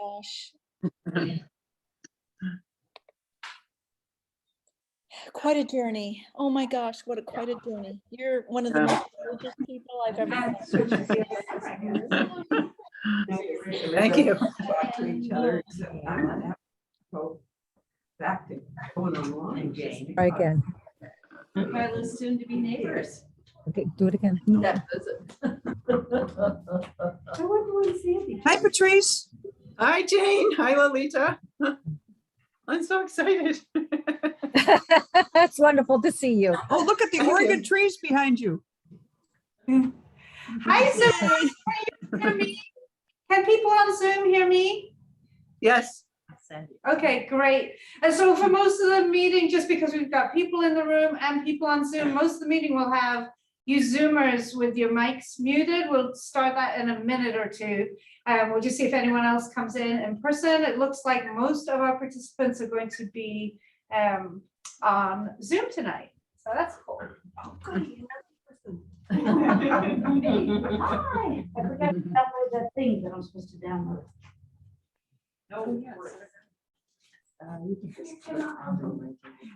Gosh. Quite a journey. Oh my gosh, quite a journey. You're one of the most religious people I've ever met. Thank you. Talk to each other, except I'm not having to go back to going online. Try again. Carla's soon to be neighbors. Okay, do it again. That visit. I wonder when Sandy. Hi, Patrice. Hi, Jane. Hi, Lolita. I'm so excited. It's wonderful to see you. Oh, look at the Oregon trees behind you. Hi, Zoom. Can you hear me? Can people on Zoom hear me? Yes. Okay, great. And so for most of the meeting, just because we've got people in the room and people on Zoom, most of the meeting will have you Zoomers with your mics muted. We'll start that in a minute or two. We'll just see if anyone else comes in person. It looks like most of our participants are going to be on Zoom tonight. So that's cool. Oh, good. Hi. I forgot to download that thing that I'm supposed to download. Oh, yes.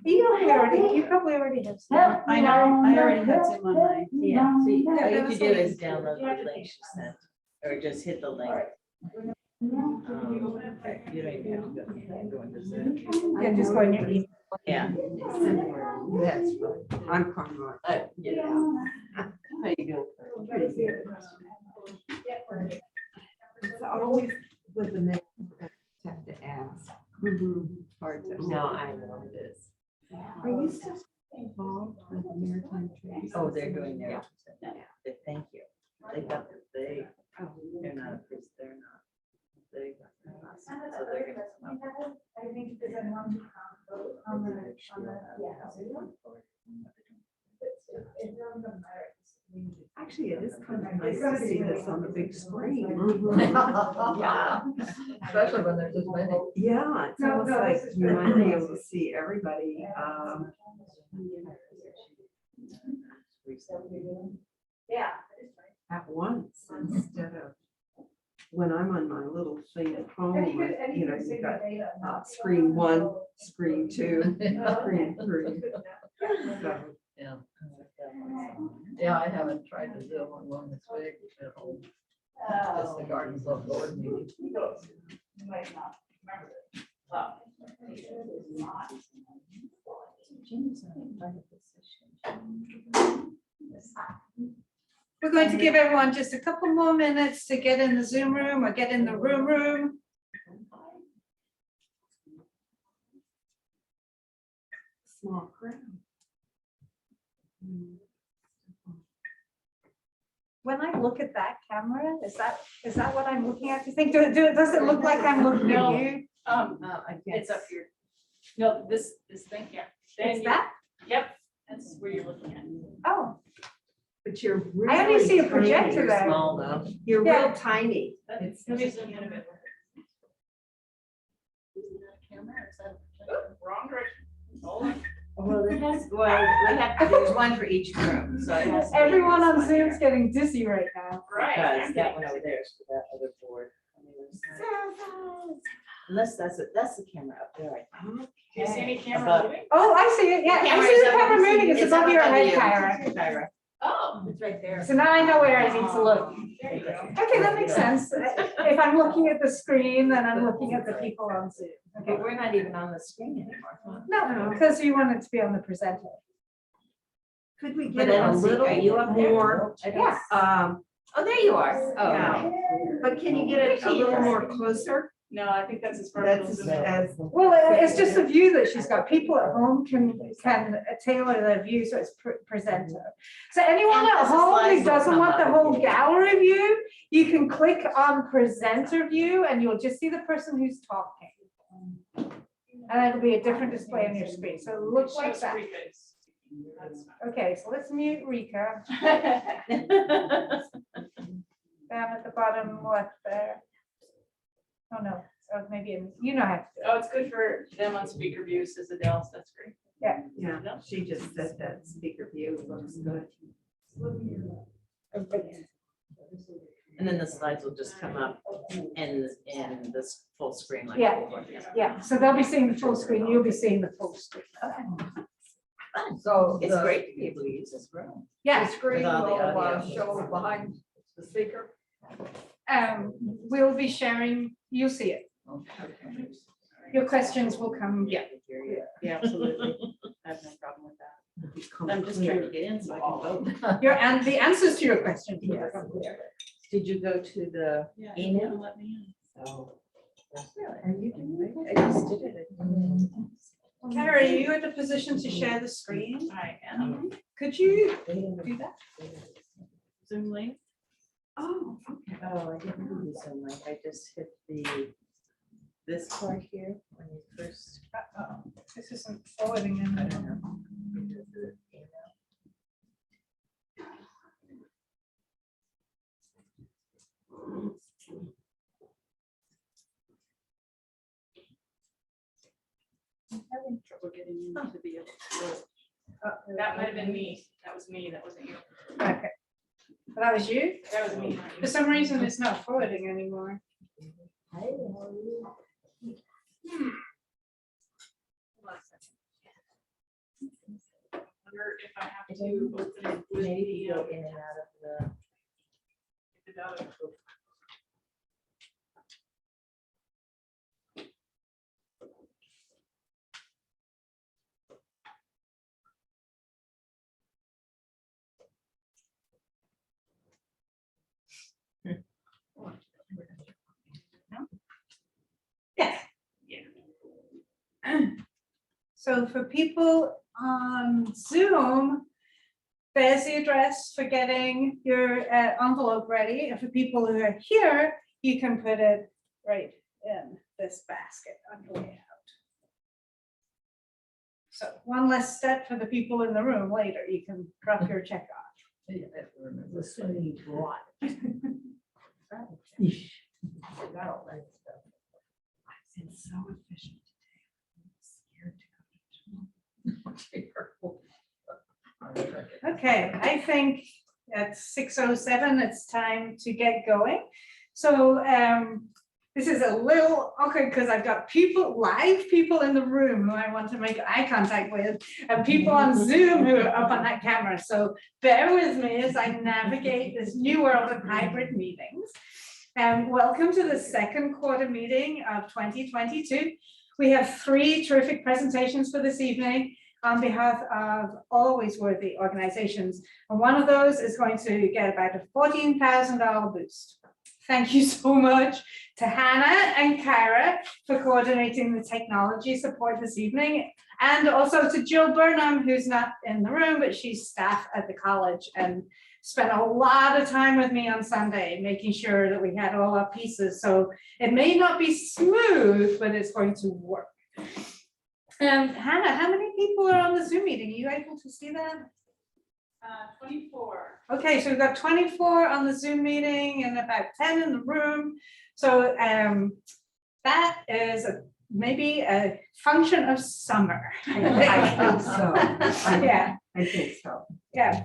You probably already have. Some. I know, I already had some on mine. Yeah, so all you have to do that's is download the link she sent, or just hit the link. You don't even have to go into Zoom. Yeah, just go in your email. Yeah. That's right. I'm Conroy. Yeah. How you doing? Pretty good. It's always with the name, have to ask. Hard to. No, I know it is. Are you still involved with the Maritime Treaty? Oh, they're doing their, thank you. They got the, they're not a priest, they're not. They got the so they're gonna come up. I think there's a Actually, it is kind of nice to see this on the big screen. Yeah. Especially when there's this many. Yeah, it's No, almost no, like this is you great. might be able to see everybody. Yeah. At once instead of when I'm on my little thing at home, you know, you've got screen 1, screen 2, screen 3. So, Yeah. Yeah, I haven't tried to Zoom on one this week at home. Just the Gardens Club board meeting. We're going to give everyone just a couple more minutes to get in the Zoom room or get in the room. small crowd. When I look at that camera, is that what I'm looking at? Do you think, does it look like I'm looking No. at you? It's up here. No, this thing, yeah. Then It's you- that? Yep, that's where you're looking at. Oh, But you're really. I only see a projector tiny. there. Small though. You're Yeah. real tiny. It's Let me zoom in a bit. Is that a camera or is that a projector? Wrong direction. Hold on. Well, there's one for each room, so it has to be everyone this on one Zoom's here. getting dizzy right now. Because that one over there is for that other board. on the other side. Unless that's the camera up there. I think. Do you see any camera Above. moving? Oh, I see it. Yeah, I Camera see is the up camera above moving. you. It's above your head, you. Kyra. Kyra. Oh, It's right there. So now I know where I need to look. there you go. Okay, that makes sense. If I'm looking at the screen, then I'm looking at the people on Zoom. Okay, Okay. we're not even on the screen anymore. huh? No, because you want it to be on the presenter. Could we But get I a don't see, little are you up there? more? I don't- Yeah. Oh, there you are. Oh, Yeah. no. But can you get it a little more closer? No, I think that's as far as. That's it'll zoom. as. Well, it's just the view that she's got. People at home can tailor their view so it's presenter. So anyone And at plus the home slides who will doesn't come want up the if whole you- gallery view, you can click on presenter view and you'll just see the person who's talking. And it'll be a different display on your screen. So it looks It like shows that. free face. That's Okay, so let's mute Rika fine. down at the bottom left there. Oh, no, so maybe, you know how to do it. Oh, it's good for them on speaker view, says Adele, that's great. Yeah, she just said that speaker view looks good. And then the slides will just come up in this full screen like. Yeah. before. Yeah, so they'll be seeing the full screen, you'll be seeing the full screen. So. It's the- great to be able to use this room. The Yeah, screen With all the will audio. show behind the speaker. we'll be sharing, you'll see it. Okay. Your questions will come. Yeah. Yeah, absolutely. I have no problem with that. I'm just trying to get in so I can vote. And the answers to your questions. will Yes. come clear. Did you go to the email? Let me Oh. Are you doing it? I just did it. Tara, are you in a position to share the screen? in. I am. Could you do that? Zoom link. Oh, okay. Oh, I didn't do this on like, I just hit this part here when you first. This isn't forwarding I them. don't know. Because the email. I'm having trouble getting in to be able to. That might have been me. That was me. That wasn't you. Okay. That was you? That was me. For some reason, it's not forwarding anymore. Wonder if I have to open it with Maybe the, go in and out of the. get it out of- Yes. Yeah. So for people on Zoom, there's the address for getting your envelope ready. And for people who are here, you can put it right in this basket on your way out. So one less step for the people in the room later. You can drop your check off. Yeah, I remember sending a lot. Got all that stuff. I've been so efficient today. I'm scared to go to. Okay, I think at 6:07, it's time to get going. So this is a little awkward because I've got live people in the room who I want to make eye contact with, and people on Zoom who are up on that camera. So bear with me as I navigate this new world of hybrid meetings. Welcome to the second quarter meeting of 2022. We have 3 terrific presentations for this evening on behalf of always worthy organizations. And one of those is going to get about a $14,000 boost. Thank you so much to Hannah and Kara for coordinating the technology support this evening. And also to Jill Burnham, who's not in the room, but she's staff at the college and spent a lot of time with me on Sunday, making sure that we had all our pieces. So it may not be smooth, but it's going to work. Hannah, how many people are on the Zoom meeting? Are you able to see that? 24. Okay, so we've got 24 on the Zoom meeting and about 10 in the room. So that is maybe a function of summer. I think so. Yeah. I think so. Yeah.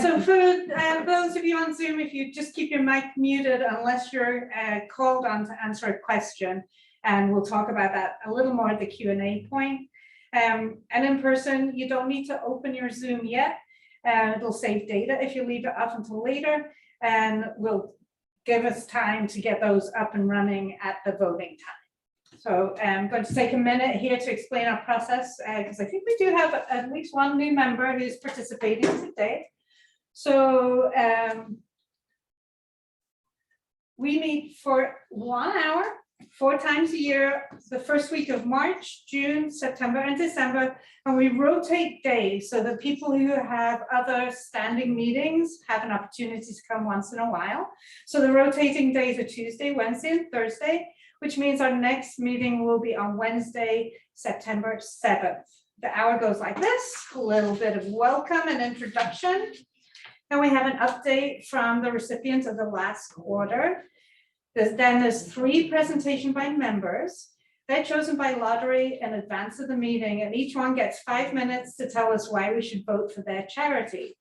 So for those of you on Zoom, if you just keep your mic muted unless you're called on to answer a question, and we'll talk about that a little more at the Q&A point. And in person, you don't need to open your Zoom yet. It'll save data if you leave it up until later, and will give us time to get those up and running at the voting time. So I'm going to take a minute here to explain our process, because I think we do have at least one new member who's participating today. So we meet for 1 hour, 4 times a year, the first week of March, June, September, and December, and we rotate days so that people who have other standing meetings have an opportunity to come once in a while. So the rotating days are Tuesday, Wednesday, and Thursday, which means our next meeting will be on Wednesday, September 7th. The hour goes like this, a little bit of welcome and introduction. And we have an update from the recipient of the last quarter. Then there's 3 presentations by members. They're chosen by lottery in advance of the meeting, and each one gets 5 minutes to tell us why we should vote for their charity.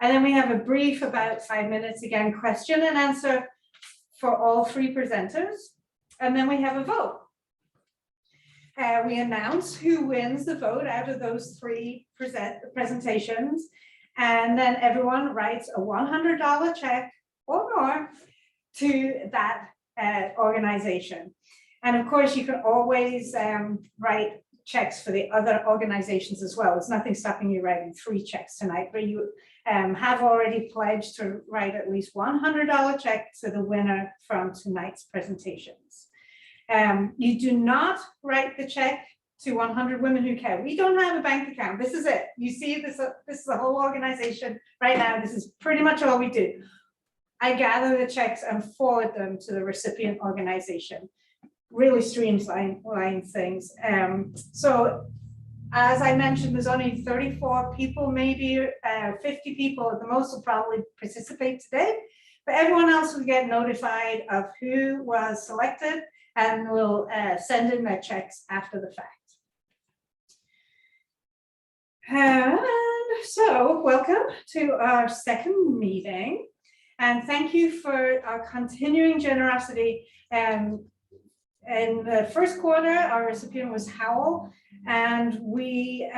And then we have a brief, about 5 minutes, again, question and answer for all three presenters. And then we have a vote. We announce who wins the vote out of those three presentations. And then everyone writes a $100 check or more to that organization. And of course, you can always write checks for the other organizations as well. There's nothing stopping you writing 3 checks tonight, but you have already pledged to write at least $100 check to the winner from tonight's presentations. You do not write the check to 100 Women Who Care. We don't have a bank account. This is it. You see this is the whole organization right now. This is pretty much all we do. I gather the checks and forward them to the recipient organization. Really streamline things. So as I mentioned, there's only 34 people, maybe 50 people at the most will probably participate today, but everyone else will get notified of who was selected and will send in their checks after the fact. And so welcome to our second meeting. And thank you for our continuing generosity. In the first quarter, our recipient was Howell, and we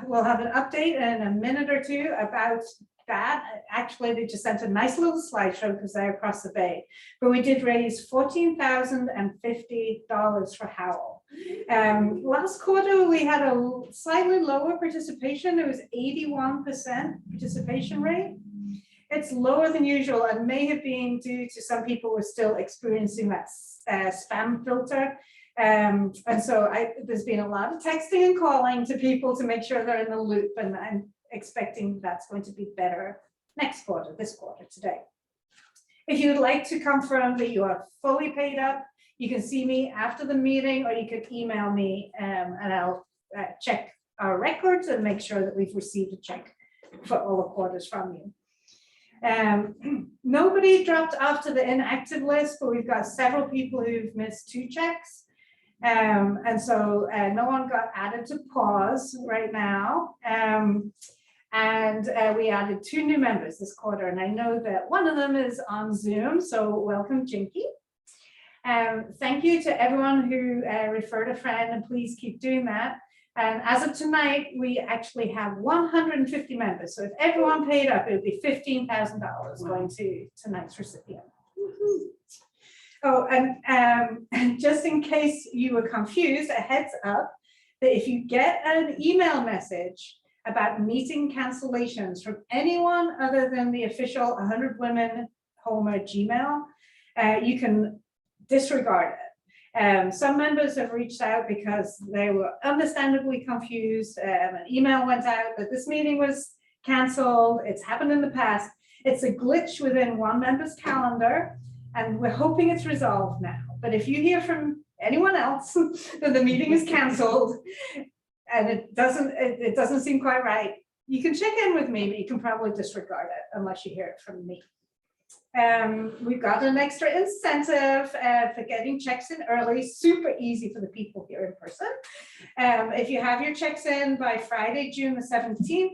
will have an update in a minute or two about that. Actually, they just sent a nice little slideshow because they're across the bay. But we did raise $14,050 for Howell. Last quarter, we had a slightly lower participation. It was 81% participation rate. It's lower than usual and may have been due to some people were still experiencing that spam filter. And so there's been a lot of texting and calling to people to make sure they're in the loop, and I'm expecting that's going to be better next quarter, this quarter, today. If you would like to confirm that you are fully paid up, you can see me after the meeting, or you could email me and I'll check our records and make sure that we've received a check for all the quarters from you. Nobody dropped off to the inactive list, but we've got several people who've missed 2 checks. And so no one got added to pause right now. And we added 2 new members this quarter. And I know that one of them is on Zoom. So welcome, Jinky. Thank you to everyone who referred a friend, and please keep doing that. And as of tonight, we actually have 150 members. So if everyone paid up, it would be $15,000 going to tonight's recipient. Oh, and just in case you were confused, a heads up that if you get an email message about meeting cancellations from anyone other than the official 100 Women Homer Gmail, you can disregard it. Some members have reached out because they were understandably confused. An email went out that this meeting was canceled. It's happened in the past. It's a glitch within one member's calendar, and we're hoping it's resolved now. But if you hear from anyone else that the meeting is canceled and it doesn't seem quite right, you can check in with me, but you can probably disregard it unless you hear it from me. We've got an extra incentive for getting checks in early, super easy for the people here in person. If you have your checks in by Friday, June the 17th,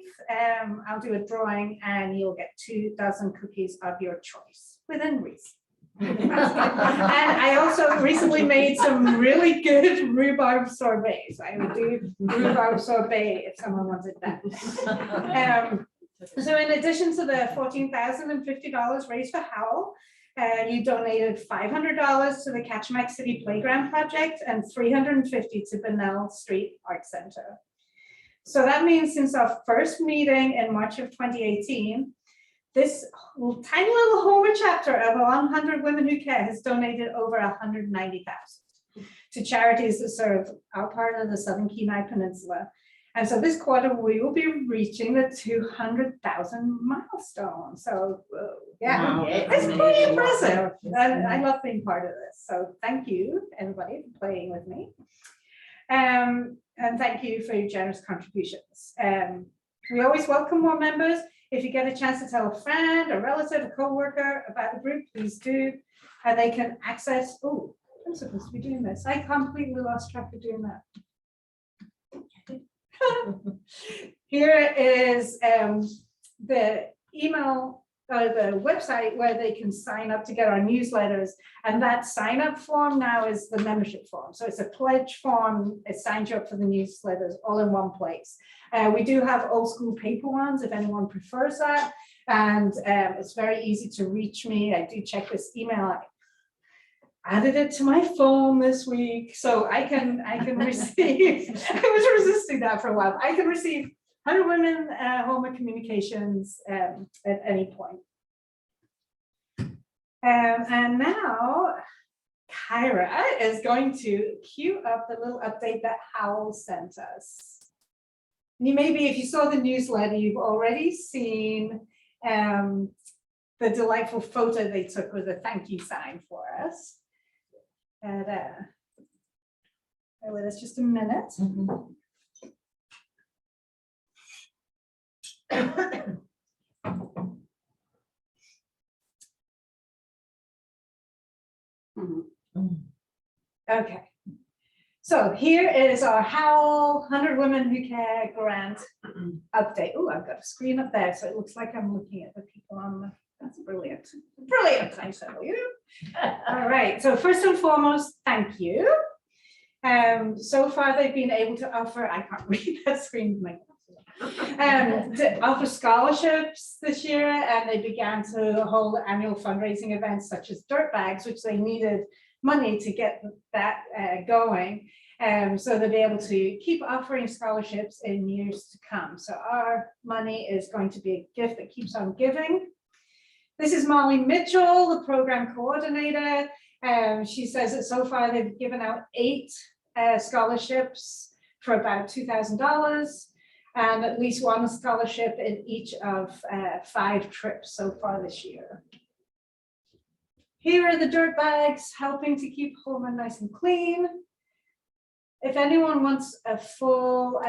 I'll do a drawing and you'll get 2 dozen cookies of your choice within reason. And I also recently made some really good rhubarb sorbets. I would do rhubarb sorbet if someone wanted that. So in addition to the $14,050 raised for Howell, you donated $500 to the Kachemak City Playground Project and $350 to Bunnell Street Art Center. So that means since our first meeting in March of 2018, this tiny little Homer chapter of 100 Women Who Care has donated over $190,000 to charities that serve our part of the Southern Kenai Peninsula. And so this quarter, we will be reaching the 200,000 milestone. So yeah, wow, it's pretty impressive. And I love being part of this. So thank you, everybody, for playing with me. And thank you for your generous contributions. We always welcome more members. If you get a chance to tell a friend, a relative, a co-worker about the group, please do. And they can access, oh, I'm supposed to be doing this. I completely lost track of doing that. Here is the email the website where they can sign up to get our newsletters. And that sign up form now is the membership form. So it's a pledge form. It signs you up for the newsletters all in one place. We do have old school paper ones if anyone prefers that. And it's very easy to reach me. I do check this email. I added it to my phone this week, so I can receive. I was resisting that for a while. I can receive 100 Women Home Communications at any point. And now Kyra is going to cue up the little update that Howell sent us. You maybe, if you saw the newsletter, you've already seen the delightful photo they took with a thank you sign for us. And bear with us just a minute. Okay, so here is our Howl 100 Women Who Care grant update. Oh, I've got a screen up there, so it looks like I'm looking at the people on the, that's brilliant. Brilliant, I tell you. All right, so first and foremost, thank you. So far they've been able to offer, I can't read that screen, to offer scholarships this year, and they began to hold annual fundraising events such as dirt bags, which they needed money to get that going. So they'll be able to keep offering scholarships in years to come. So our money is going to be a gift that keeps on giving. This is Molly Mitchell, the program coordinator. She says that so far they've given out 8 scholarships for about $2,000 and at least 1 scholarship in each of 5 trips so far this year. Here are the dirt bags helping to keep home nice and clean. If anyone wants a full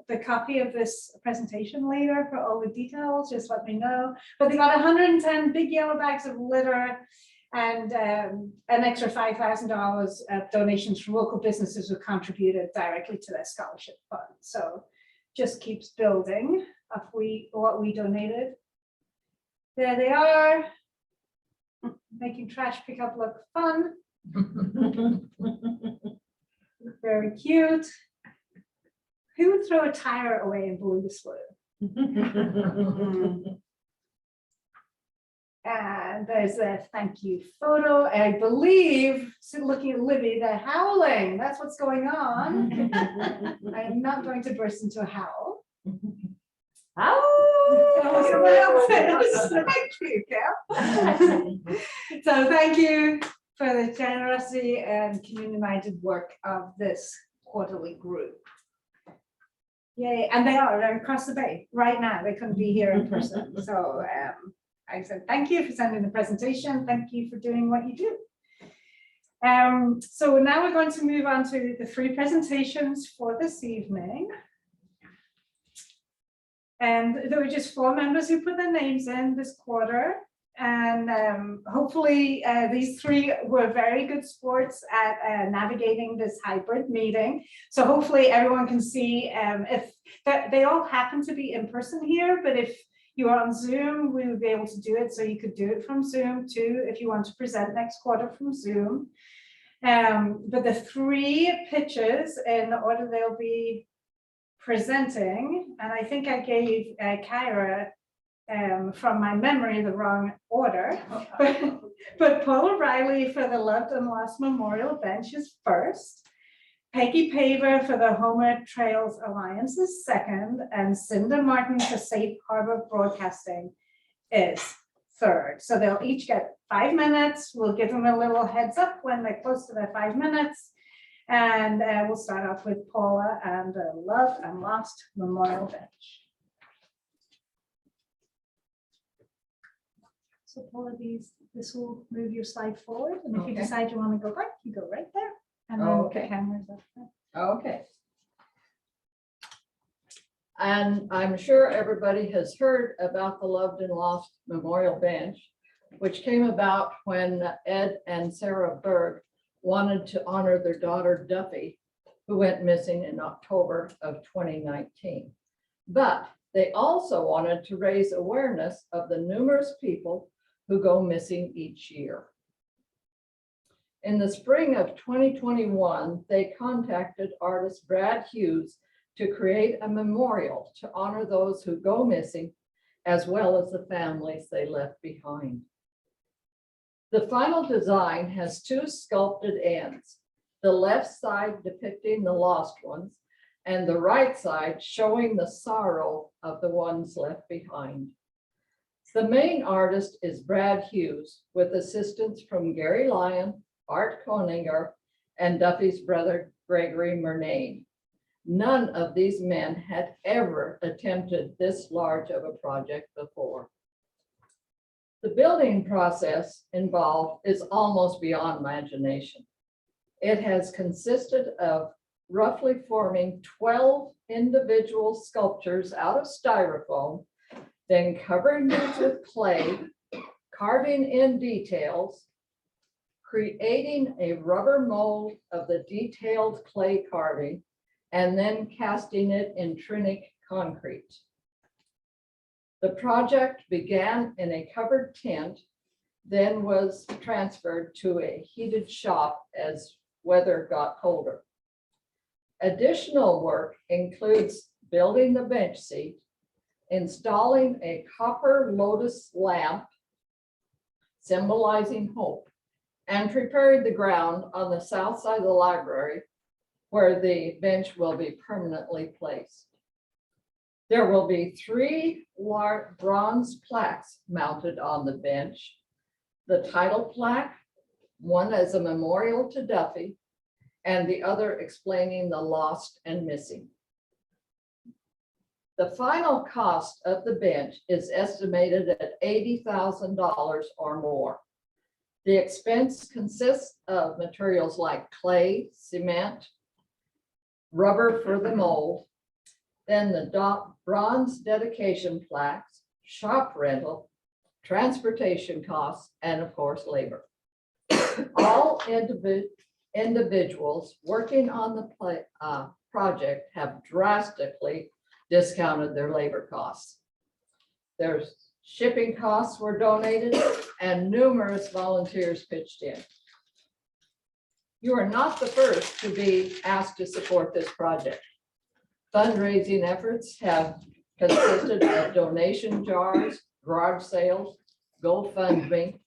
the copy of this presentation later for all the details, just let me know. But they got 110 big yellow bags of litter and an extra $5,000 of donations from local businesses who contributed directly to their scholarship fund. So just keeps building up what we donated. There they are, making trash pickup look fun. Very cute. Who would throw a tire away in blue blue? And there's a thank you photo. I believe, so looking at Libby, they're howling. That's what's going on. I'm not going to burst into a howl. Oh, thank you, Cal. So thank you for the generosity and community-minded work of this quarterly group. Yay, and they're across the bay right now. They couldn't be here in person. So I said, thank you for sending the presentation. Thank you for doing what you do. So now we're going to move on to the 3 presentations for this evening. And there were just 4 members who put their names in this quarter. And hopefully these 3 were very good sports at navigating this hybrid meeting. So hopefully everyone can see if that they all happen to be in person here, but if you are on Zoom, we would be able to do it. So you could do it from Zoom too, if you want to present next quarter from Zoom. But the 3 pitches in the order they'll be presenting, and I think I gave Kyra from my memory the wrong order, but Paul O'Reilly for the Loved and Lost Memorial Bench is first, Peggy Paver for the Homer Trails Alliance is second, and Cinda Martin for Safe Harbor Broadcasting is third. So they'll each get 5 minutes. We'll give them a little heads up when they're close to their 5 minutes. And we'll start off with Paula and the Loved and Lost Memorial Bench. So Paula, this will move your slide forward. And if you decide you want to go back, you go right there. And then the camera's up there. Okay. And I'm sure everybody has heard about the Loved and Lost Memorial Bench, which came about when Ed and Sarah Berg wanted to honor their daughter Duffy, who went missing in October of 2019. But They also wanted to raise awareness of the numerous people who go missing each year. In the spring of 2021, they contacted artist Brad Hughes to create a memorial to honor those who go missing, as well as the families they left behind. The final design has two sculpted ends, the left side depicting the lost ones, and the right side showing the sorrow of the ones left behind. The main artist is Brad Hughes, with assistance from Gary Lyon, Art Koninger, and Duffy's brother, Gregory Murnane. None of these men had ever attempted this large of a project before. The building process involved is almost beyond imagination. It has consisted of roughly forming 12 individual sculptures out of styrofoam, then covering these with clay, carving in details, creating a rubber mold of the detailed clay carving, and then casting it in Trinic concrete. The project began in a covered tent, then was transferred to a heated shop as weather got colder. Additional work includes building the bench seat, installing a copper lotus lamp symbolizing hope, and preparing the ground on the south side of the library where the bench will be permanently placed. There will be 3 large bronze plaques mounted on the bench. The title plaque, one as a memorial to Duffy, and the other explaining the lost and missing. The final cost of the bench is estimated at $80,000 or more. The expense consists of materials like clay, cement, rubber for the mold, then the bronze dedication plaques, shop rental, transportation costs, and of course, labor. All individuals working on the project have drastically discounted their labor costs. Their shipping costs were donated and numerous volunteers pitched in. You are not the first to be asked to support this project. Fundraising efforts have consisted of donation jars, garage sales, GoFundMe,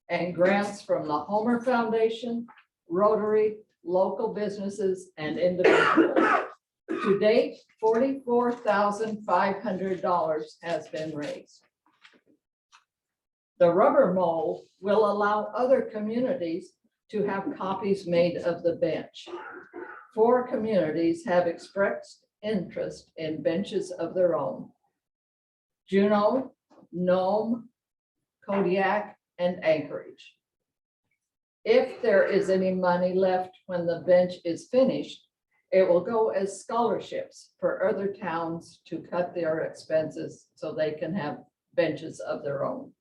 and grants from the Homer Foundation, Rotary, local businesses, and individuals. To date, $44,500 has been raised. The rubber mold will allow other communities to have copies made of the bench. 4 communities have expressed interest in benches of their own: Juneau, Nome, Kodiak, and Anchorage. If there is any money left when the bench is finished, it will go as scholarships for other towns to cut their expenses so they can have benches of their own.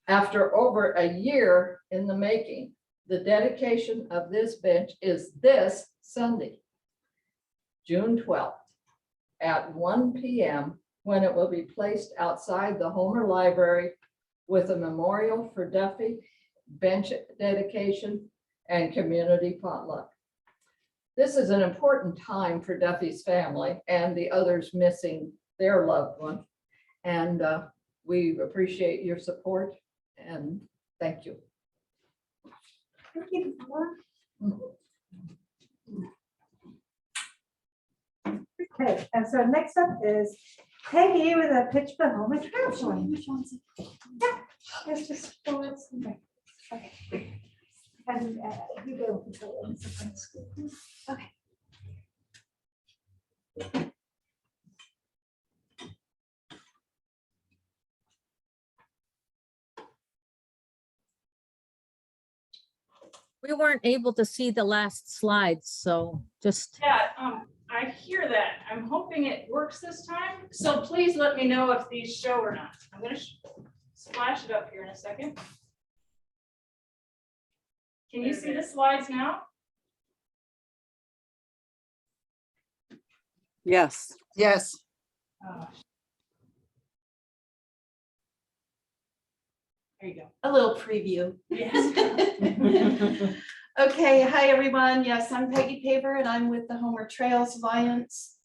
After over a year in the making, the dedication of this bench is this Sunday, June 12th at 1 p.m. when it will be placed outside the Homer Library with a memorial for Duffy, bench dedication, and community potluck. This is an important time for Duffy's family and the others missing their loved one. And we appreciate your support and thank you. Thank you. Okay, and so next up is Peggy with a pitch for home and traveling. Yeah, it's just okay. And you go control it. Okay. We weren't able to see the last slides, so just, Yeah, I hear that. I'm hoping it works this time. So please let me know if these show or not. I'm gonna splash it up here in a second. Can you see the slides now? Yes. Yes. There you go. A little preview. Yes. Okay, hi, everyone. Yes, I'm Peggy Paver, and I'm with the Homer Trails Alliance.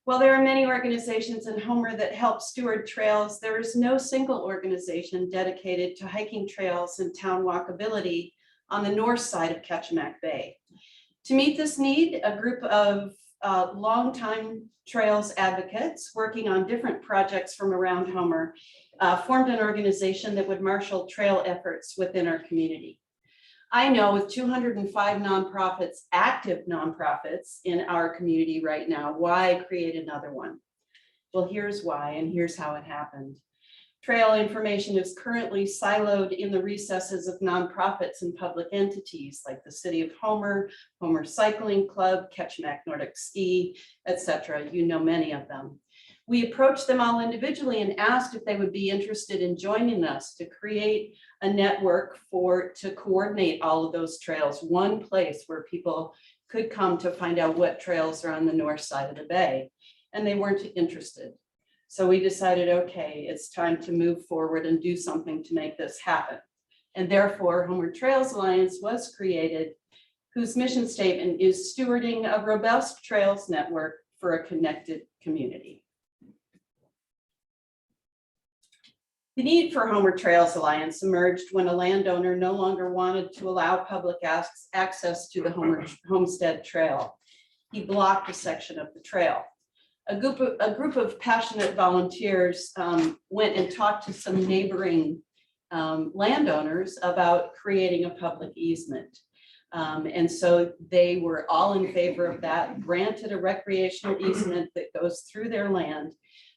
While there are many organizations in Homer that help steward trails, there is no single organization dedicated to hiking trails and town walkability on the north side of Ketchimack Bay. To meet this need, a group of longtime trails advocates working on different projects from around Homer formed an organization that would marshal trail efforts within our community. I know with 205 nonprofits, active nonprofits in our community right now, why create another one? Well, here's why, and here's how it happened. Trail information is currently siloed in the recesses of nonprofits and public entities like the City of Homer, Homer Cycling Club, Ketchimack Nordic Ski, etc. You know many of them. We approached them all individually and asked if they would be interested in joining us to create a network to coordinate all of those trails, one place where people could come to find out what trails are on the north side of the bay. And they weren't interested. So we decided, okay, it's time to move forward and do something to make this happen. And therefore, Homer Trails Alliance was created, whose mission statement is stewarding a robust trails network for a connected community. The need for Homer Trails Alliance emerged when a landowner no longer wanted to allow public access to the Homer Homestead Trail. He blocked a section of the trail. A group of passionate volunteers went and talked to some neighboring landowners about creating a public easement. And so they were all in favor of that, granted a recreational easement that goes through their land.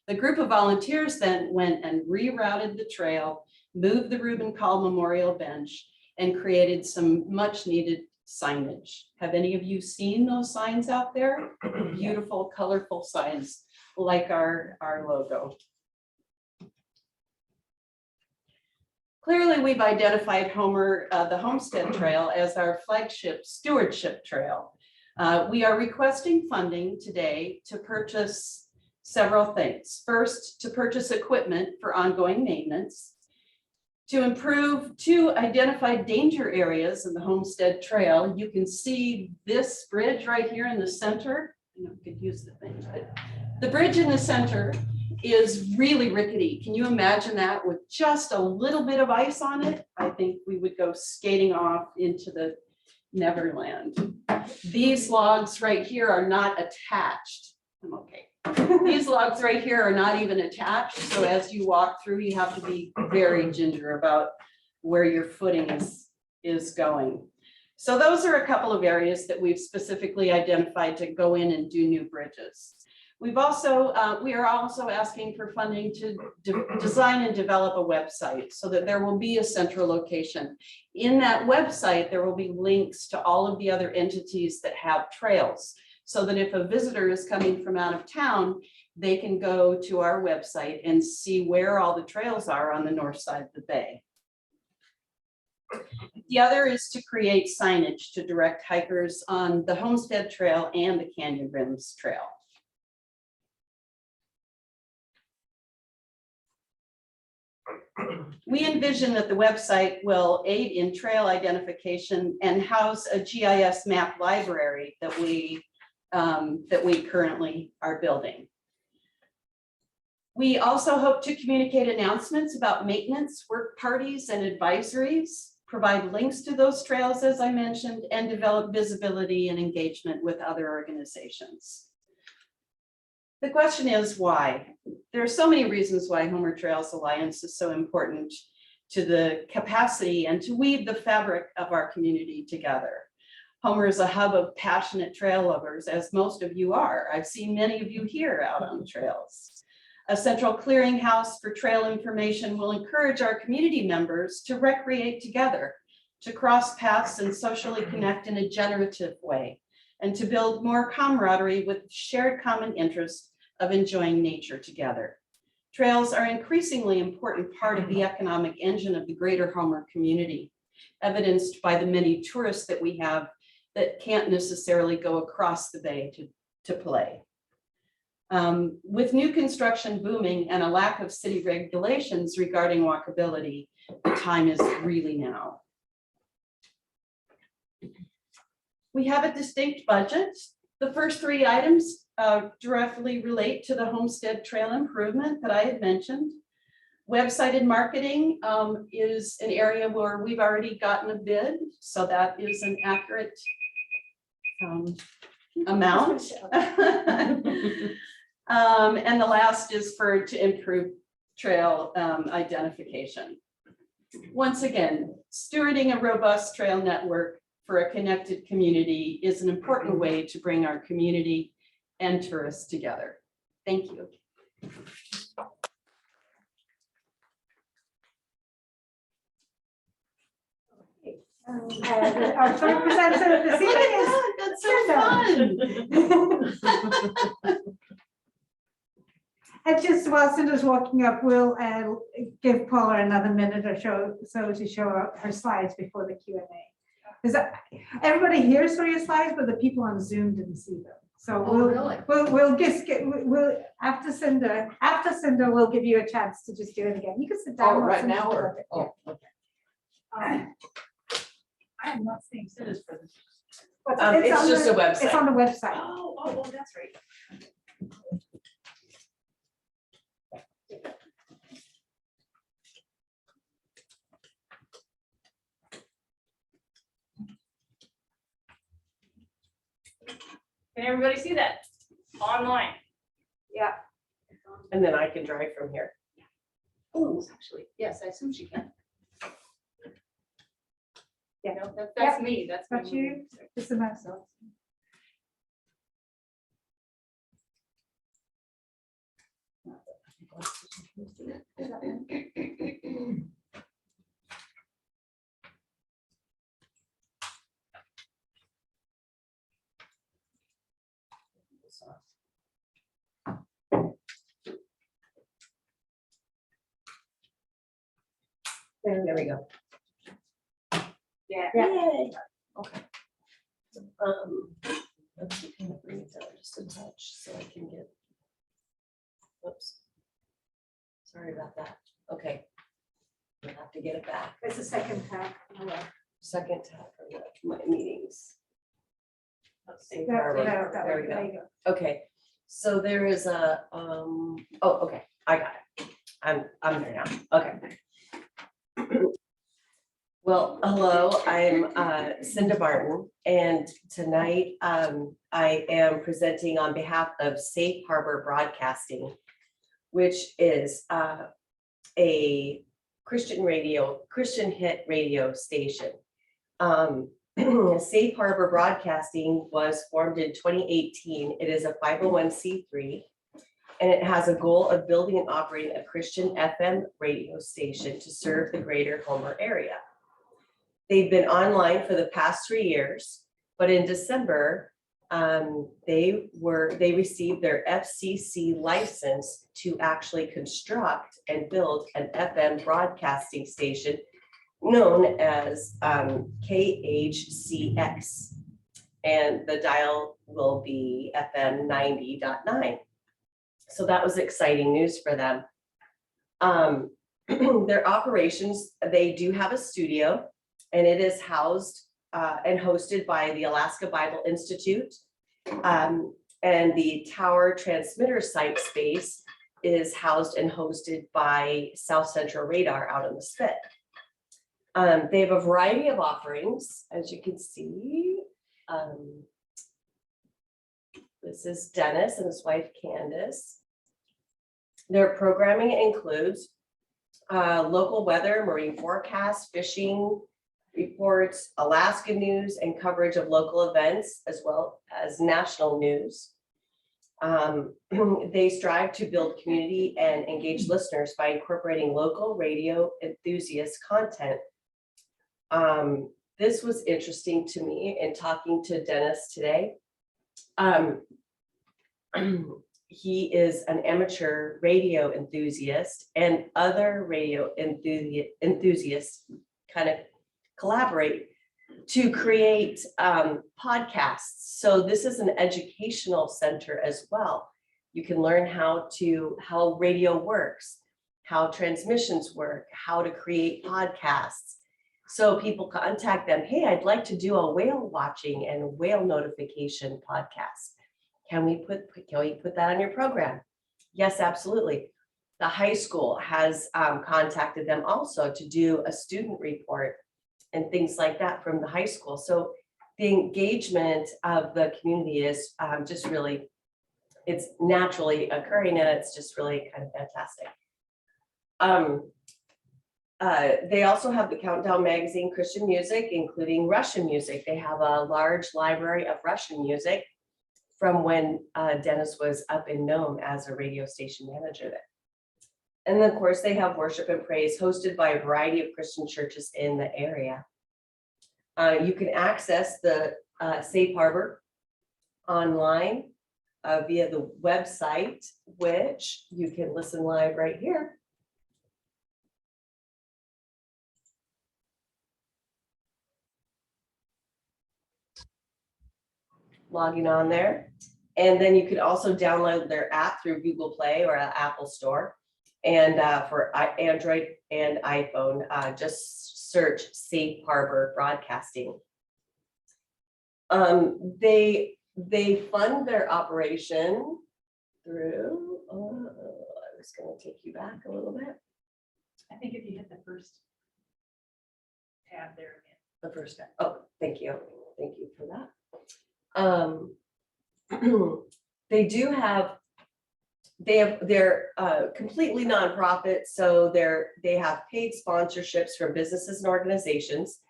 The group of volunteers then went and rerouted the trail, moved the Reuben Call Memorial Bench, and created some much needed signage. Have any of you seen those signs out there? Beautiful, colorful signs like our logo. Clearly, we've identified Homer, the Homestead Trail, as our flagship stewardship trail. We are requesting funding today to purchase several things. First, to purchase equipment for ongoing maintenance, to improve two identified danger areas in the Homestead Trail. You can see this bridge right here in the center. I know I could use the thing, but the bridge in the center is really rickety. Can you imagine that with just a little bit of ice on it? I think we would go skating off into the Neverland. These logs right here are not attached. I'm okay. These logs right here are not even attached. So as you walk through, you have to be very ginger about where your footing is going. So those are a couple of areas that we've specifically identified to go in and do new bridges. We are also asking for funding to design and develop a website so that there will be a central location. In that website, there will be links to all of the other entities that have trails, so that if a visitor is coming from out of town, they can go to our website and see where all the trails are on the north side of the bay. The other is to create signage to direct hikers on the Homestead Trail and the Canyon Rims Trail. We envision that the website will aid in trail identification and house a GIS map library that we currently are building. We also hope to communicate announcements about maintenance, work parties, and advisories, provide links to those trails, as I mentioned, and develop visibility and engagement with other organizations. The question is why? There are so many reasons why Homer Trails Alliance is so important to the capacity and to weave the fabric of our community together. Homer is a hub of passionate trail lovers, as most of you are. I've seen many of you here out on the trails. A central clearinghouse for trail information will encourage our community members to recreate together, to cross paths and socially connect in a generative way, and to build more camaraderie with shared common interest of enjoying nature together. Trails are an increasingly important part of the economic engine of the greater Homer community, evidenced by the many tourists that we have that can't necessarily go across the bay to play. With new construction booming and a lack of city regulations regarding walkability, the time is really now. We have a distinct budget. The first three items directly relate to the Homestead Trail improvement that I had mentioned. Website and marketing is an area where we've already gotten a bid, so that is an accurate amount. And the last is to improve trail identification. Once again, stewarding a robust trail network for a connected community is an important way to bring our community and tourists together. Thank you. Our third presenter this evening is That's so fun. And just while Cinder's walking up, we'll give Paula another minute or so to show her slides before the Q&A. Because everybody here saw your slides, but the people on Zoom didn't see them. So we'll after Cinder, we'll give you a chance to just do it again. You can sit down. Right Cinder's now, doing or? it. Oh, okay. I am not seeing Cinder's for this. But It's on just the- a website. It's on the website. Oh, that's right. Can everybody see that online? Yeah. And then I can drive from here. Oh, actually, yes, I assume she can. Yeah. No, that's me, that's Got me. you. Just a minute. There we go. Yeah. Yay. Okay. Let's see, can I bring it down just a touch so I can get. Whoops. Sorry about that. Okay. I'll have to get it back. It's the second tab. Second tab for my meetings. Let's see. Yeah, Where are we? that There way, we there go. you go. Okay, so there is a, oh, okay, I got it. I'm there now, okay. Well, hello, I'm Cinda Barton, and tonight I am presenting on behalf of Safe Harbor Broadcasting, which is a Christian hit radio station. Safe Harbor Broadcasting was formed in 2018. It is a 501c3, and it has a goal of building and operating a Christian FM radio station to serve the greater Homer area. They've been online for the past 3 years, but in December, they received their FCC license to actually construct and build an FM broadcasting station known as KHCX, and the dial will be FM 90.9. So that was exciting news for them. Their operations, they do have a studio, and it is housed and hosted by the Alaska Bible Institute. And the tower transmitter site space is housed and hosted by South Central Radar out in the Spit. They have a variety of offerings, as you can see. This is Dennis and his wife Candace. Their programming includes local weather, marine forecasts, fishing reports, Alaska news, and coverage of local events, as well as national news. They strive to build community and engage listeners by incorporating local radio enthusiast content. This was interesting to me in talking to Dennis today. He is an amateur radio enthusiast, and other radio enthusiasts kind of collaborate to create podcasts. So this is an educational center as well. You can learn how radio works, how transmissions work, how to create podcasts. So people contact them, hey, I'd like to do a whale watching and whale notification podcast. Can we put that on your program? Yes, absolutely. The high school has contacted them also to do a student report and things like that from the high school. So the engagement of the community is just really, it's naturally occurring, and it's just really kind of fantastic. They also have the Countdown magazine, Christian music, including Russian music. They have a large library of Russian music from when Dennis was up in Nome as a radio station manager there. And then, of course, they have worship and praise hosted by a variety of Christian churches in the area. You can access the Safe Harbor online via the website, which you can listen live right here. Logging on there. And then you could also download their app through Google Play or Apple Store. And for Android and iPhone, just search Safe Harbor Broadcasting. They fund their operation through, I was going to take you back a little bit. I think if you hit the first tab there again. The first step. Oh, thank you. Thank you for that. They're completely nonprofit, so they have paid sponsorships from businesses and organizations.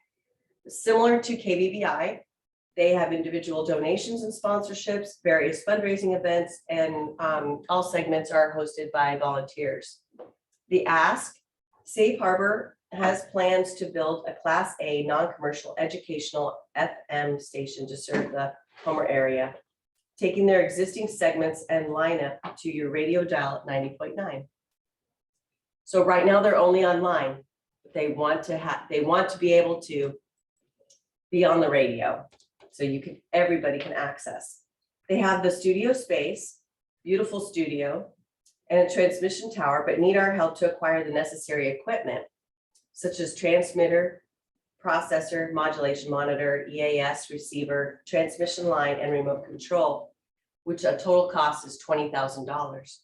Similar to KBBI, they have individual donations and sponsorships, various fundraising events, and all segments are hosted by volunteers. The ask, Safe Harbor has plans to build a Class A non-commercial educational FM station to serve the Homer area, taking their existing segments and lineup to your radio dial at 90.9. So right now they're only online, but they want to be able to be on the radio. So everybody can access. They have the studio space, beautiful studio, and a transmission tower, but need our help to acquire the necessary equipment, such as transmitter, processor, modulation monitor, EAS receiver, transmission line, and remote control, which a total cost is $20,000.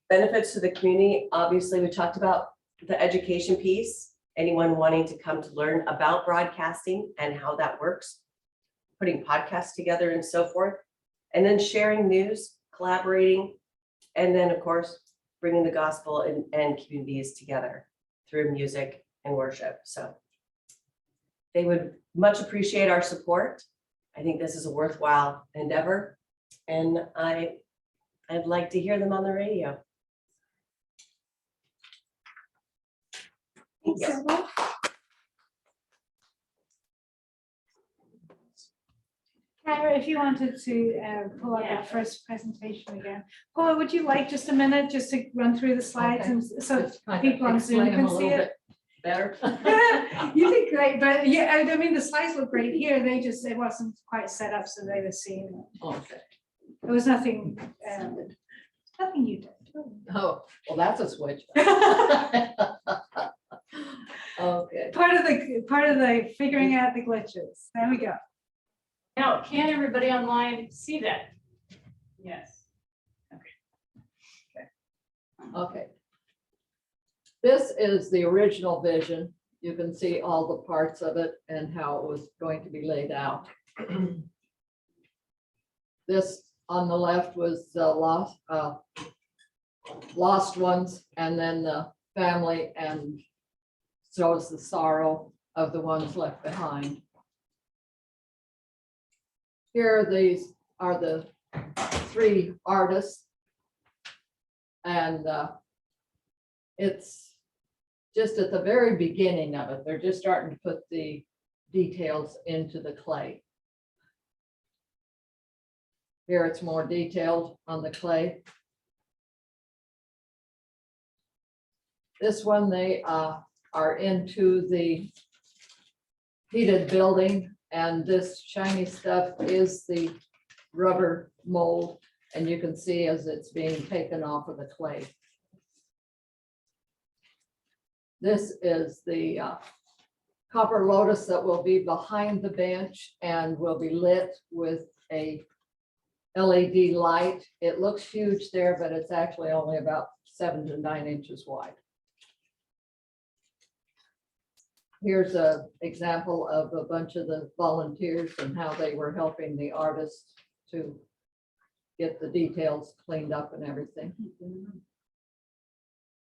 Benefits to the community, obviously, we talked about the education piece, anyone wanting to come to learn about broadcasting and how that works, putting podcasts together and so forth, and then sharing news, collaborating, and then, of course, bringing the gospel and communities together through music and worship. So they would much appreciate our support. I think this is a worthwhile endeavor, and I'd like to hear them on the radio. Thanks so much. Kyra, if you wanted to pull up Yeah. the first presentation again. Paula, would you like just a minute just to run through the slides Okay. and so Just kind of people on Zoom explain them can a see little it? bit Better. You did great, but yeah, I mean, the slides look great here. It wasn't quite set up so they were seeing it. Okay. There was nothing, nothing you did. Oh, well, that's a switch. Okay. Part of the figuring out the glitches. There we go. Now, can everybody online see that? Yes. Okay. This is the original vision. You can see all the parts of it and how it was going to be laid out. This on the left was the lost ones, and then the family, and shows the sorrow of the ones left behind. Here, these are the three artists, and it's just at the very beginning of it. They're just starting to put the details into the clay. Here it's more detailed on the clay. This one, they are into the heated building, and this shiny stuff is the rubber mold And you can see as it's being taken off of the clay. This is the copper lotus that will be behind the bench and will be lit with a LED light. It looks huge there, but it's actually only about 7 to 9 inches wide. Here's an example of a bunch of the volunteers and how they were helping the artists to get the details cleaned up and everything.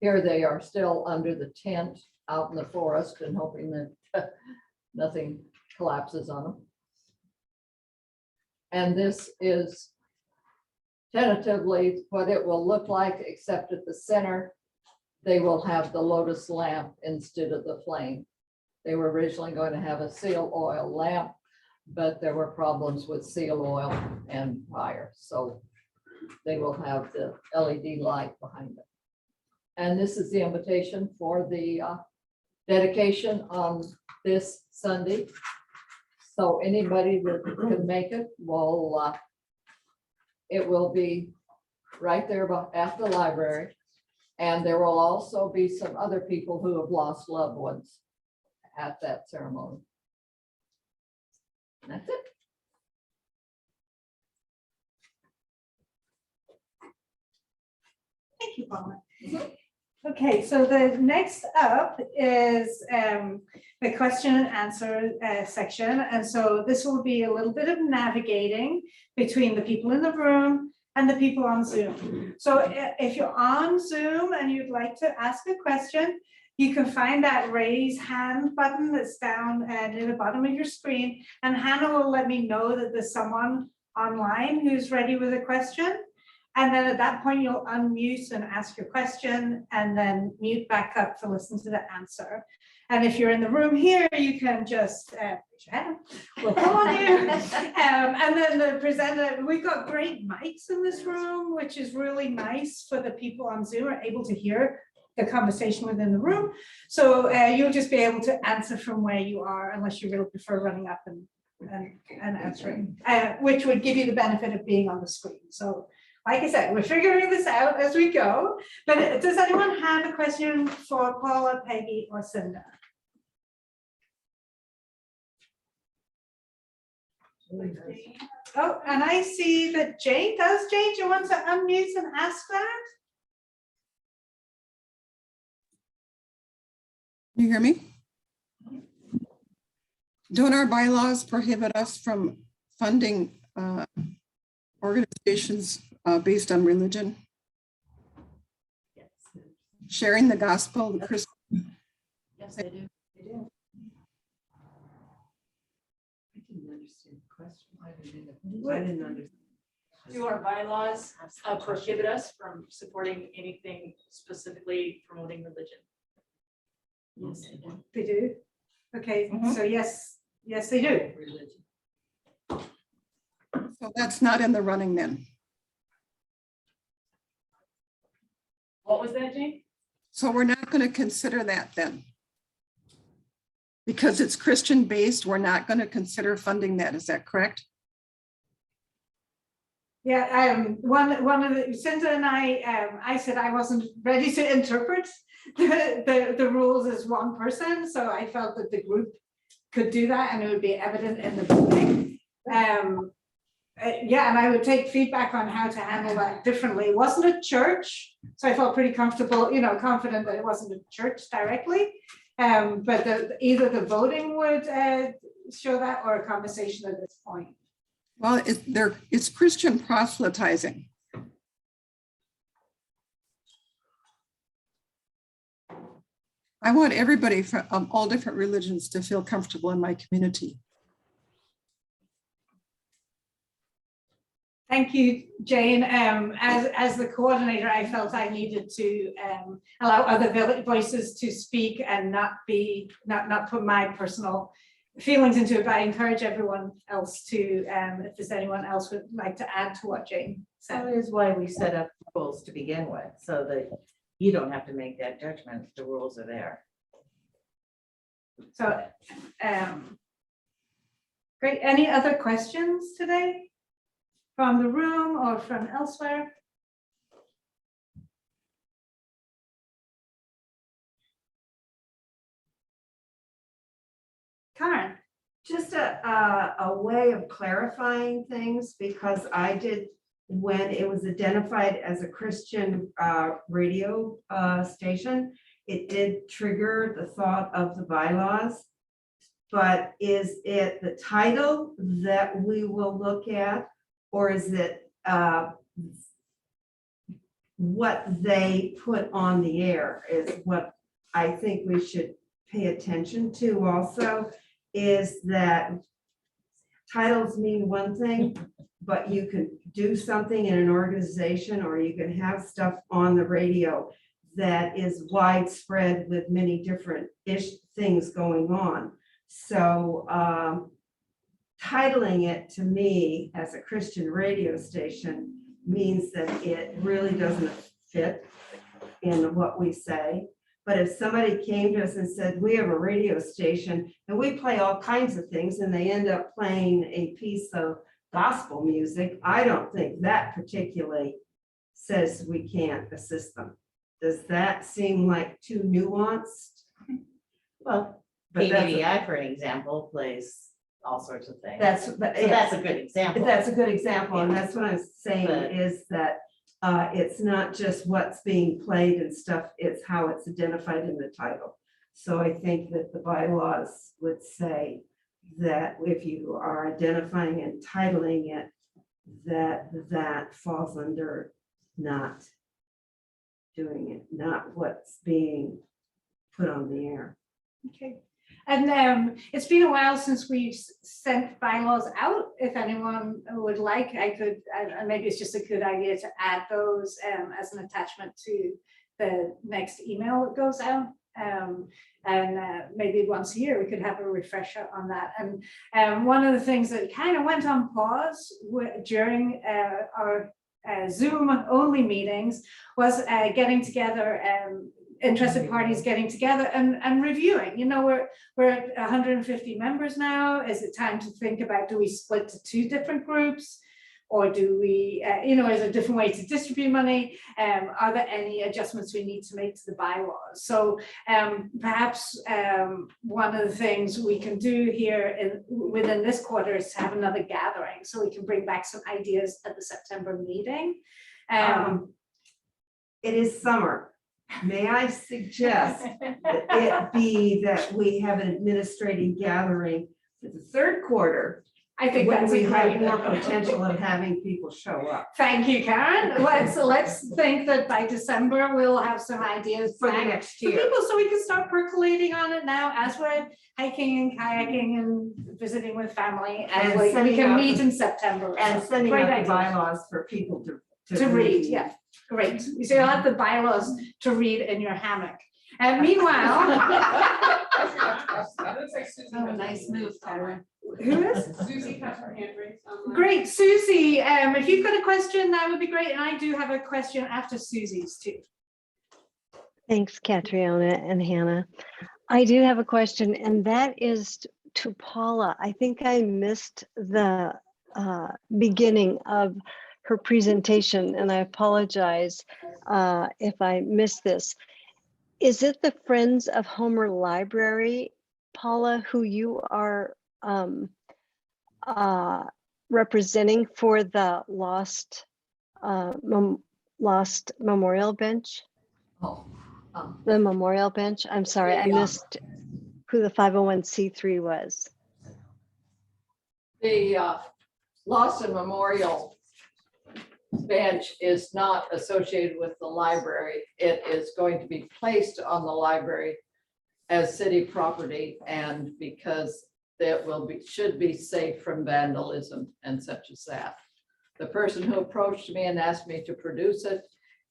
Here they are still under the tent out in the forest and hoping that nothing collapses on them. And this is tentatively what it will look like, except at the center, they will have the lotus lamp instead of the flame. They were originally going to have a seal oil lamp, but there were problems with seal oil and fire. So they will have the LED light behind it. And this is the invitation for the dedication on this Sunday. So anybody that can make it will, it will be right there at the library. And there will also be some other people who have lost loved ones at that ceremony. And that's it. Thank you, Paula. Okay, so the next up is the question and answer section. And so this will be a little bit of navigating between the people in the room and the people on Zoom. So if you're on Zoom and you'd like to ask a question, you can find that raise hand button that's down near the bottom of your screen. And Hannah will let me know that there's someone online who's ready with a question. And then at that point, you'll unmute and ask your question and then mute back up to listen to the answer. And if you're in the room here, you can just raise your hand. We'll call on you. And then the presenter, we've got great mics in this room, which is really nice for the people on Zoom are able to hear the conversation within the room. So you'll just be able to answer from where you are, unless you really prefer running up and answering, which would give you the benefit of being on the screen. So like I said, we're figuring this out as we go, but does anyone have a question for Paula, Peggy, or Cinda? Oh, and I see that Jane does. Jane, do you want to unmute and ask that? You hear me? Don't our bylaws prohibit us from funding organizations based on religion? Yes. Sharing the gospel, the Christian. Yes, they do. I didn't understand the question. I didn't understand. Do our bylaws prohibit us from supporting anything specifically promoting religion? Yes, they do. They do? Okay, so yes, they do. So that's not in the running then. What was that, Jane? So we're not going to consider that then. Because it's Christian based, we're not going to consider funding that. Is that correct? Yeah, one of the, Cinda and I said I wasn't ready to interpret the rules as one person, so I felt that the group could do that and it would be evident in the voting. Yeah, and I would take feedback on how to handle that differently. It wasn't a church, so I felt pretty comfortable, confident that it wasn't a church directly. But either the voting would show that or a conversation at this point. Well, it's Christian proselytizing. I want everybody from all different religions to feel comfortable in my community. Thank you, Jane. As the coordinator, I felt I needed to allow other voices to speak and not put my personal feelings into it. But I encourage everyone else to, if there's anyone else would like to add to what Jane said. That is why we set up rules to begin with, so that you don't have to make that judgment. The rules are there. So, great. Any other questions today? from the room or from elsewhere? Karen? Just a way of clarifying things, because I did, when it was identified as a Christian radio station, it did trigger the thought of the bylaws. But is it the title that we will look at, or is it what they put on the air is what I think we should pay attention to also, is that titles mean one thing, but you can do something in an organization, or you can have stuff on the radio that is widespread with many different things going on. So titling it to me as a Christian radio station means that it really doesn't fit in what we say. But if somebody came to us and said, we have a radio station and we play all kinds of things, and they end up playing a piece of gospel music, I don't think that particularly says we can't assist them. Does that seem like too nuanced? Well, But that's a- KBBI, for an example, plays all sorts of things. That's, So that's a good example. That's a good example, and that's what I'm saying But- is that it's not just what's being played and stuff, it's how it's identified in the title. So I think that the bylaws would say that if you are identifying and titling it, that falls under not doing it, not what's being put on the air. Okay. And it's been a while since we've sent bylaws out. If anyone would like, I could, maybe it's just a good idea to add those as an attachment to the next email that goes out. And maybe once a year we could have a refresher on that. And one of the things that kind of went on pause during our Zoom only meetings was getting together, interested parties getting together and reviewing. You know, we're at 150 members now. Is it time to think about, do we split to 2 different groups? Or do we, you know, is there a different way to distribute money? Are there any adjustments we need to make to the bylaws? So perhaps one of the things we can do here within this quarter is to have another gathering, so we can bring back some ideas at the September meeting. It is summer. May I suggest that it be that we have an administrative gathering for the 3rd quarter? I think when that's we a have great more potential of having people show up Thank you, Karen. Let's think that by December, we'll have some ideas for the back next for year. people, so we can start percolating on it now as we're hiking and kayaking and visiting with family. And And we sending can out meet the- in September. And sending Great out the idea. bylaws for people To read, yeah, great. So you'll have the bylaws to read in your hammock. And meanwhile, Oh, nice move, Karen. who is? Susie has her hand raised online. Great, Susie, if you've got a question, that would be great. And I do have a question after Susie's too. Thanks, Catriona and Hannah. I do have a question, and that is to Paula. I think I missed the beginning of her presentation, and I apologize if I missed this. Is it the Friends of Homer Library, Paula, who you are representing for the Lost Memorial Bench? Oh, The Memorial Bench? I'm sorry, I Yeah. missed who the 501c3 was. the Lost and Memorial Bench is not associated with the library. It is going to be placed on the library as city property, and because that should be safe from vandalism and such as that. The person who approached me and asked me to produce it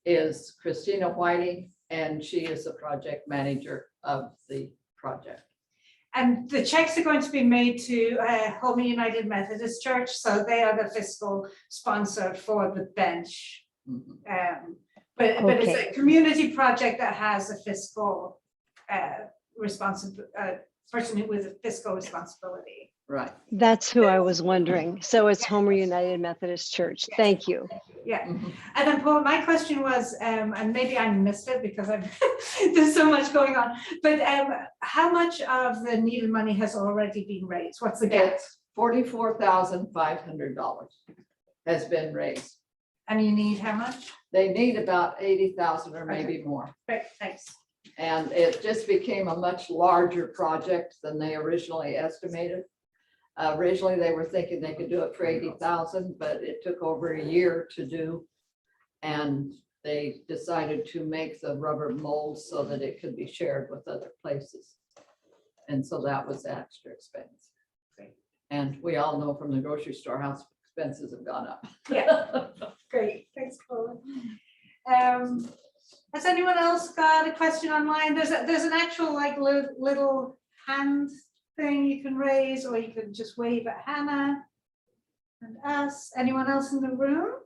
is Christina Whiting, and she is the project manager of the project. And the checks are going to be made to Homer United Methodist Church, so they are the fiscal sponsor for the bench. Mhm. But it's Okay. a community project that has a fiscal person with a fiscal responsibility. Right. That's who I was wondering. So it's Homer United Methodist Church. Thank you. Yeah. Mhm. And then Paul, my question was, and maybe I missed it because there's so much going on, but how much of the needed money has already been raised? What's the gap? It's $44,500 has been raised. And you need how much? They need about 80,000 or maybe more. Great, thanks. And it just became a much larger project than they originally estimated. Originally, they were thinking they could do it for 80,000, but it took over a year to do. And they decided to make the rubber molds so that it could be shared with other places. And so that was extra expense. And we all know from the grocery store how expenses have gone up. Yeah, great, thanks, Paula. Has anyone else got a question online? There's an actual like little hand thing you can raise, or you can just wave at Hannah and us. Anyone else in the room?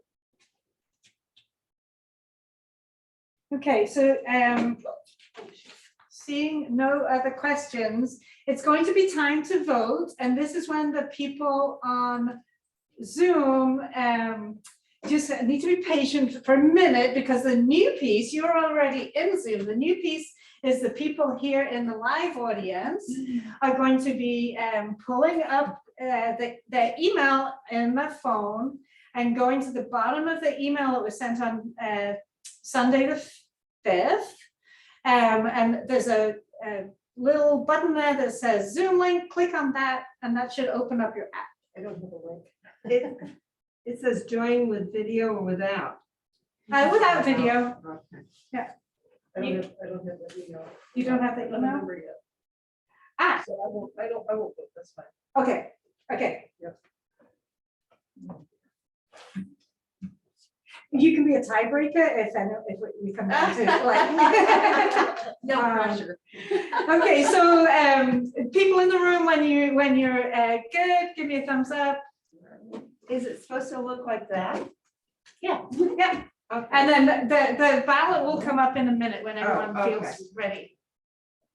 Okay, so seeing no other questions, it's going to be time to vote, and this is when the people on Zoom just need to be patient for a minute, because the new piece, you're already in Zoom, the new piece is the people here in the live audience are going to be pulling up the email in the phone and going to the bottom of the email that was sent on Sunday the 5th. And there's a little button there that says Zoom link, click on that, and that should open up your app. I don't have a link. It says join with video or without. Without video. Okay. Yeah. I don't have the video. You don't have the I don't email? remember yet. Ah, So I won't vote, that's fine. okay, okay. Yep. You can be a tiebreaker if we come down to like. No pressure. Okay, so people in the room, when you're good, give me a thumbs up. Is it supposed to look like that? Yeah. Okay. And then the ballot will come up in a minute when everyone okay. feels ready.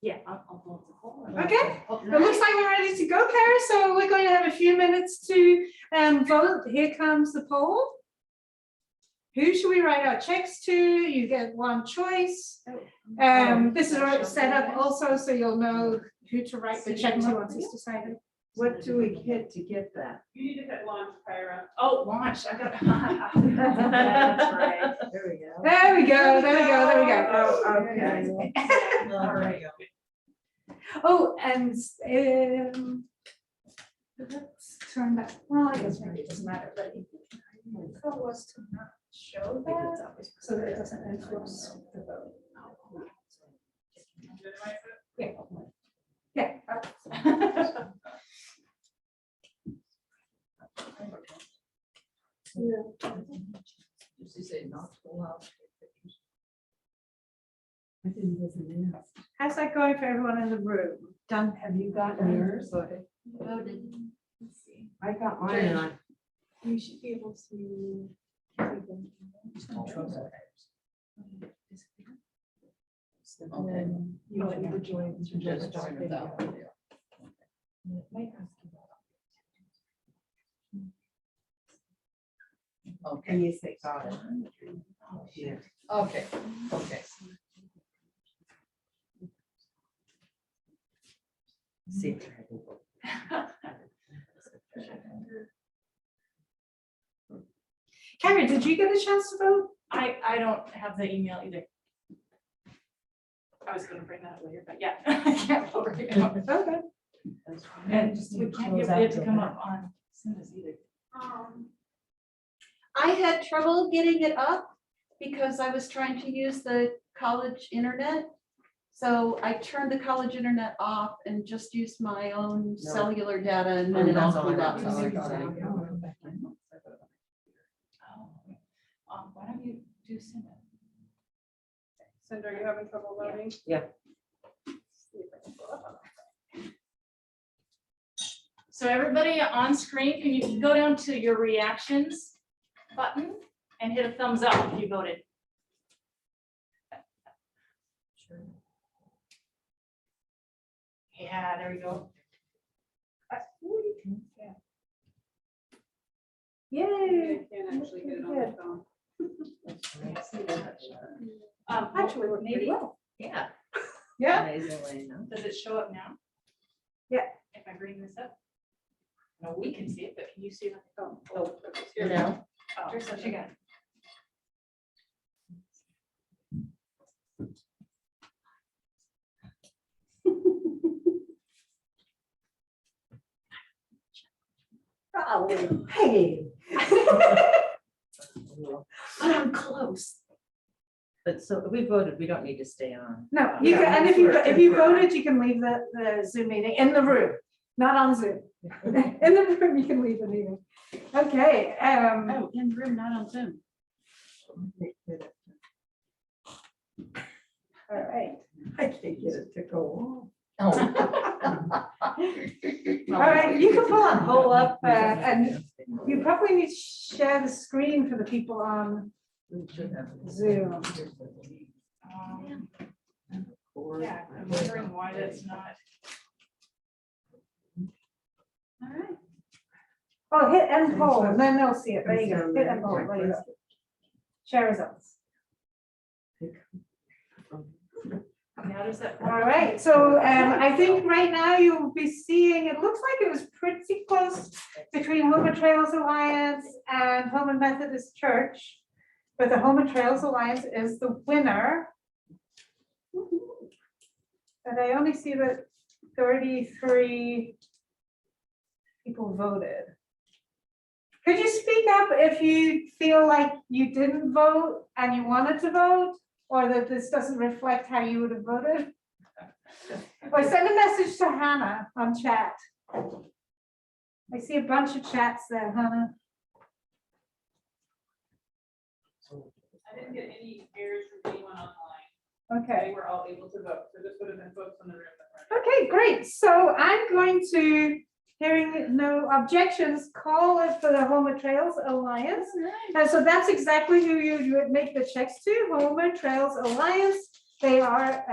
Yeah. Okay. Okay, it looks like we're ready to go, Kara, so we're going to have a few minutes to vote. Here comes the poll. Who should we write our checks to? You get one choice. This is already set up also, so you'll know who to write the check to once it's decided. What do we hit to get that? You need to hit launch, Kyra. Oh, launch, I got. That's right. There we go. There we go, there we go, there we go. Oh, okay. All right. Oh, and let's turn that, well, I guess maybe it doesn't matter, but the goal was to not show that, so that it doesn't influence the vote. Yeah. Yeah. Did you say not to allow? I didn't listen in. How's that going for everyone in the room? Done, have you gotten yours? Voted. Let's see. I got mine and I. You should be able to. Okay. You don't need to join. Just join without video. Okay, And you say got it. Yeah. okay, okay. See. Karen, did you get a chance to vote? I don't have the email either. I was gonna bring that up later, but yeah, I can't vote right now. Okay. And we can't get it to come up on Cinda's either. I had trouble getting it up because I was trying to use the college internet. So I turned the college internet off and just used my own cellular data, and then it all That's all I blew up. got. That's all I got. Why don't you do Cinda? Cinder, are you having trouble voting? Yeah. So everybody on screen, can you go down to your reactions button and hit a thumbs up if you voted? Yeah, there we go. Yay. Can't actually get it on Good. the phone. Actually, we're pretty maybe, well. Yeah. Yeah. Amazingly, no? does it show up now? Yeah. If I bring this up? No, we can see it, but can you see it on the phone? Oh, Here. no. Oh, here's what you got. Oh, hey. I'm close. But so we voted, we don't need to stay on. No, you can, and if you voted, you can leave the Zoom meeting in the room, not on Zoom. In the room, you can leave the meeting. Okay, Oh, in the room, not on Zoom. all right. I can't get it to go All right, you can pull that poll up, and you probably need to share the screen for the people on Zoom. Yeah, I'm wondering why that's not. All right. Oh, hit end poll, and then they'll see it. There you go. Hit end poll. There you go. Share results. How does that? All right, so I think right now you'll be seeing, it looks like it was pretty close between Homer Trails Alliance and Homer Methodist Church. But the Homer Trails Alliance is the winner. And I only see that 33 people voted. Could you speak up if you feel like you didn't vote and you wanted to vote? Or that this doesn't reflect how you would have voted? Or send a message to Hannah on chat. I see a bunch of chats there, Hannah. I didn't get any errors from anyone online. Okay. They were all able to vote, so this would have been folks in the room that weren't. Okay, great. So I'm going to, hearing no objections, call it for the Homer Trails Alliance. And so that's exactly who you would make the checks to, Homer Trails Alliance. They are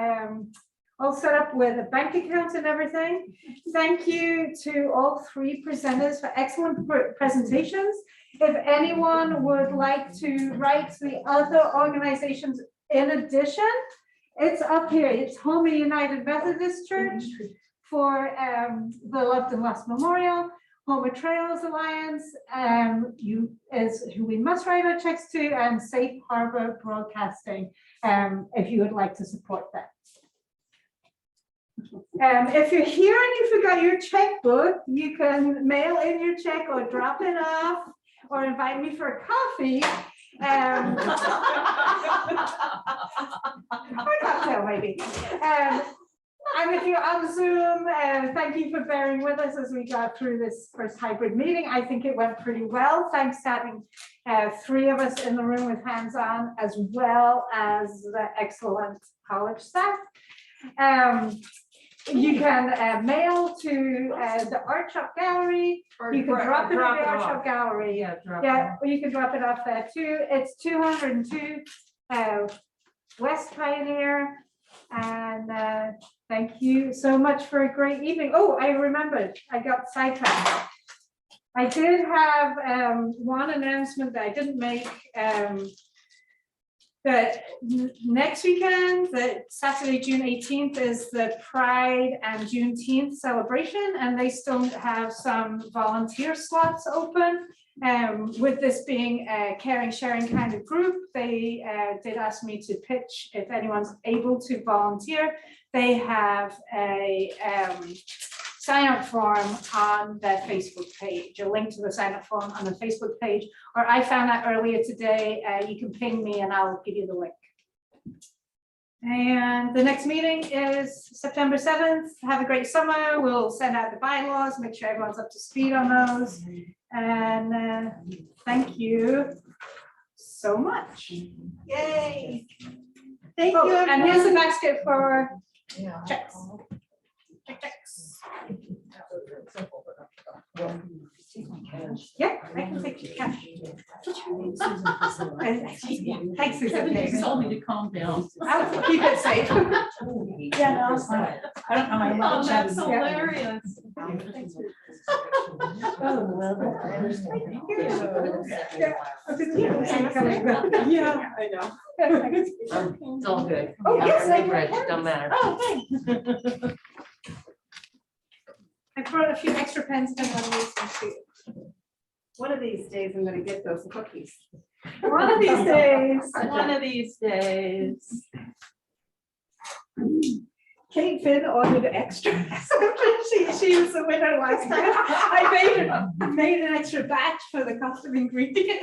all set up with a bank account and everything. Thank you to all three presenters for excellent presentations. If anyone would like to write to the other organizations in addition, it's up here. It's Homer United Methodist Church for the Loved and Lost Memorial, Homer Trails Alliance, is who we must write our checks to, and Safe Harbor Broadcasting, if you would like to support that. If you're here and you forgot your checkbook, you can mail in your check or drop it off or invite me for a coffee. Or cocktail maybe. And if you're on Zoom, thank you for bearing with us as we got through this first hybrid meeting. I think it went pretty well, thanks to having three of us in the room with hands on, as well as the excellent college staff. You can mail to the Art Shop Gallery. You can drop it in the Art Shop Gallery. Yeah, or you can drop it off there too. It's 202 West Pioneer. And thank you so much for a great evening. Oh, I remembered, I got sidetracked. I did have one announcement that I didn't make. That next weekend, that Saturday, June 18th, is the Pride and Juneteenth celebration, and they still have some volunteer slots open. With this being a caring, sharing kind of group, they did ask me to pitch if anyone's able to volunteer. They have a sign-up form on their Facebook page, a link to the sign-up form on the Facebook page, or I found out earlier today, you can ping me and I'll give you the link. And the next meeting is September 7th. Have a great summer. We'll send out the bylaws, make sure everyone's up to speed on those. And thank you so much. Yay. Thank Oh, you. and here's the basket for checks. Checks. Yeah, I can take your cash. Thanks, Susan. You told me to calm down. I'll keep it safe. Yeah, no, it's fine. I don't know my Oh, lunch. that's Yeah. hilarious. Oh, well, I understand. Yeah, I know. It's all good. Oh, yes, I Rich, don't matter. Oh, thanks. I brought a few extra pens and one of these ones too. One of these days, I'm gonna get those cookies. One of these days. One of these days. Kate Finn ordered extra. She was the winner last time. I made an extra batch for the custom ingredients.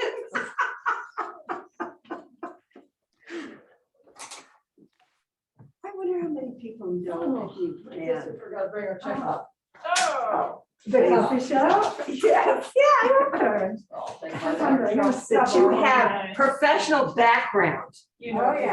I wonder how many people know that you I guess can. we forgot to bring our checkbook. Oh. The coffee shop? Yes, yeah, I remember. Oh, thank I was wondering, I was That you so- have professional background. You know,